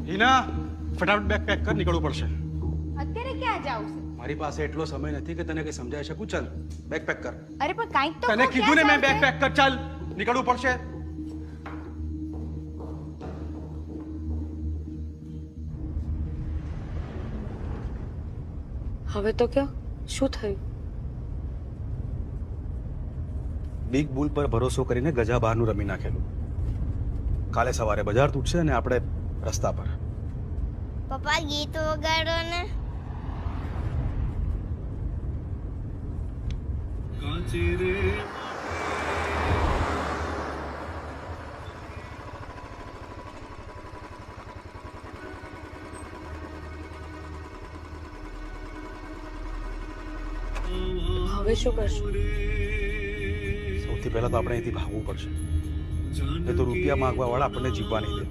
હિના ફટાફટ bag pack કર, નીકળવું પડશે. અત્યારે ક્યાં જાવ છે? મારી પાસે એટલો સમય નથી કે તને કઈ સમજાવી શકું. ચાલ બેગ પેક કર. અરે પણ કાંઈક તો તને કહો, કીધું ને ક્યાં મેં, બેગ જાવ પેક કર. ચાલ નીકળવું પડશે. હવે તો કયો શું થયું? બિગ બુલ પર ભરોસો કરીને ગજા બહારનું રમી નાખેલું. કાલે સવારે બજાર તૂટશે અને આપણે રસ્તા પર. પપ્પા ગીત વગાડો ને. હવે શું કરશું? સૌથી પહેલા તો આપણે અહીંથી ભાગવું પડશે. એ તો રૂપિયા માંગવા વાળા આપણને જીવવા નહીં દે.